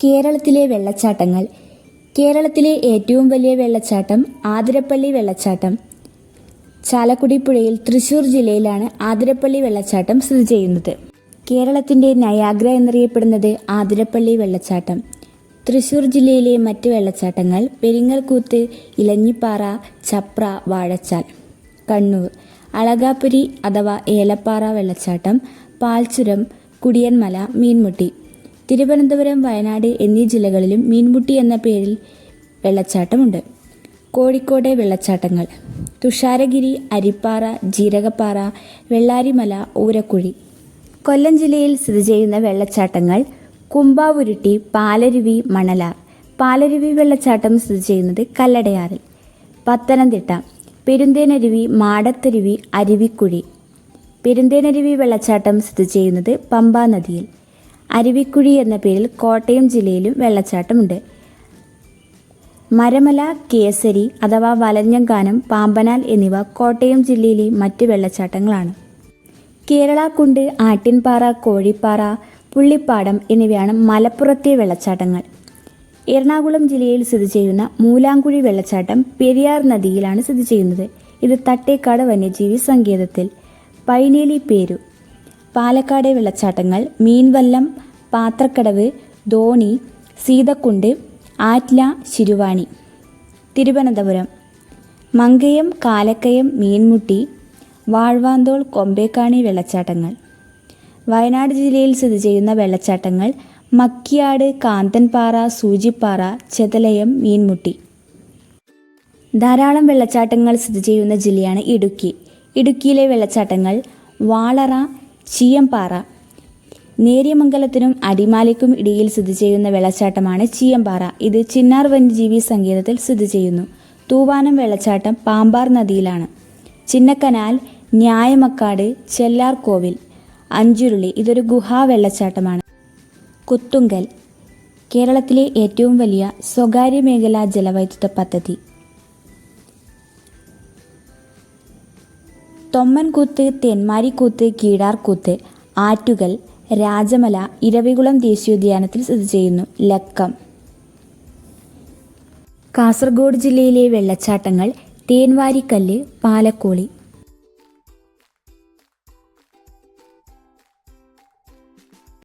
കേരളത്തിലെ വെള്ളച്ചാട്ടങ്ങൾ. കേരളത്തിലെ ഏറ്റവും വലിയ വെള്ളച്ചാട്ടം ആതിരപ്പള്ളി വെള്ളച്ചാട്ടം. ചാലക്കുടി പുഴയിൽ തൃശൂർ ജില്ലയിലാണ് ആതിരപ്പള്ളി വെള്ളച്ചാട്ടം സ്ഥിതി ചെയ്യുന്നത്. കേരളത്തിൻ്റെ നയാഗ്ര എന്നറിയപ്പെടുന്നത് ആതിരപ്പള്ളി വെള്ളച്ചാട്ടം. തൃശൂർ ജില്ലയിലെ മറ്റ് വെള്ളച്ചാട്ടങ്ങൾ പെരിങ്ങൽകൂത്ത്, ഇലഞ്ഞിപ്പാറ, ചപ്ര, വാഴച്ചാൽ. കണ്ണൂർ അളകാപുരി അഥവാ ഏലപ്പാറ വെള്ളച്ചാട്ടം, പാൽച്ചുരം, കുടിയൻമല, മീൻമുട്ടി. തിരുവനന്തപുരം, വയനാട് എന്നീ ജില്ലകളിലും മീൻമുട്ടി എന്ന പേരിൽ വെള്ളച്ചാട്ടമുണ്ട്. കോഴിക്കോട് വെള്ളച്ചാട്ടങ്ങൾ: തുഷാരഗിരി, അരിപ്പാറ, ജീരകപ്പാറ, വെള്ളാരിമല, ഊരക്കുഴി. കൊല്ലം ജില്ലയിൽ സ്ഥിതി ചെയ്യുന്ന വെള്ളച്ചാട്ടങ്ങൾ: കുമ്പാവുരുട്ടി, പാലരുവി, മണലാർ. പാലരുവി വെള്ളച്ചാട്ടം സ്ഥിതി ചെയ്യുന്നത് കല്ലടയാറിൽ. പത്തനംതിട്ട പെരുന്തേനരുവി, മാടത്തരുവി, അരുവിക്കുഴി. പെരുന്തേനരുവി വെള്ളച്ചാട്ടം സ്ഥിതി ചെയ്യുന്നത് പമ്പാ നദിയിൽ. അരുവിക്കുഴി എന്ന പേരിൽ കോട്ടയം ജില്ലയിലും വെള്ളച്ചാട്ടമുണ്ട്. മരമല, കേസരി അഥവാ വലഞ്ഞങ്കാനം, പാമ്പനാൽ എന്നിവ കോട്ടയം ജില്ലയിലെ മറ്റ് വെള്ളച്ചാട്ടങ്ങളാണ്. കേരളാക്കുണ്ട്, ആട്ടിൻപാറ, കോഴിപ്പാറ, പുള്ളിപ്പാടം എന്നിവയാണ് മലപ്പുറത്തെ വെള്ളച്ചാട്ടങ്ങൾ. എറണാകുളം ജില്ലയിൽ സ്ഥിതി ചെയ്യുന്ന മൂലാംകുഴി വെള്ളച്ചാട്ടം പെരിയാർ നദിയിലാണ് സ്ഥിതി ചെയ്യുന്നത്. ഇത് തട്ടേക്കാട് വന്യജീവി സങ്കേതത്തിൽ. പൈനേലി പേരു. പാലക്കാട് വെള്ളച്ചാട്ടങ്ങൾ: മീൻവല്ലം, പാത്രക്കടവ്, ധോണി, സീതക്കുണ്ട്, ആറ്റ്ല, ശിരുവാണി. തിരുവനന്തപുരം മങ്കയം, കാലക്കയം, മീൻമുട്ടി, വാഴ്വാന്തോൾ, കൊമ്പേക്കാണി വെള്ളച്ചാട്ടങ്ങൾ. വയനാട് ജില്ലയിൽ സ്ഥിതി ചെയ്യുന്ന വെള്ളച്ചാട്ടങ്ങൾ: മക്കിയാട്, കാന്തൻപാറ, സൂചിപ്പാറ, ചെതലയം, മീൻമുട്ടി. ധാരാളം വെള്ളച്ചാട്ടങ്ങൾ സ്ഥിതി ചെയ്യുന്ന ജില്ലയാണ് ഇടുക്കി. ഇടുക്കിയിലെ വെള്ളച്ചാട്ടങ്ങൾ: വാളറ, ചീയംപാറ. നേര്യമംഗലത്തിനും അടിമാലിക്കും ഇടയിൽ സ്ഥിതി ചെയ്യുന്ന വെള്ളച്ചാട്ടമാണ് ചീയംപാറ. ഇത് ചിന്നാർ വന്യജീവി സങ്കേതത്തിൽ സ്ഥിതി ചെയ്യുന്നു. തൂവാനം വെള്ളച്ചാട്ടം പാമ്പാർ നദിയിലാണ്. ചിന്നക്കനാൽ, ന്യായമക്കാട്, ചെല്ലാർകോവിൽ, അഞ്ചുരുളി. ഇതൊരു ഗുഹാ വെള്ളച്ചാട്ടമാണ്. കുത്തുങ്കൽ കേരളത്തിലെ ഏറ്റവും വലിയ സ്വകാര്യ മേഖലാ ജലവൈദ്യുത പദ്ധതി. തൊമ്മൻകൂത്ത്, തെന്മാരിക്കൂത്ത്, കീഴാർകൂത്ത്. ആറ്റുകൽ, രാജമല, ഇരവികുളം ദേശീയോദ്യാനത്തിൽ സ്ഥിതി ചെയ്യുന്നു. ലക്കം. കാസർഗോഡ് ജില്ലയിലെ വെള്ളച്ചാട്ടങ്ങൾ: തേൻവാരിക്കല്ല്, പാലക്കോളി.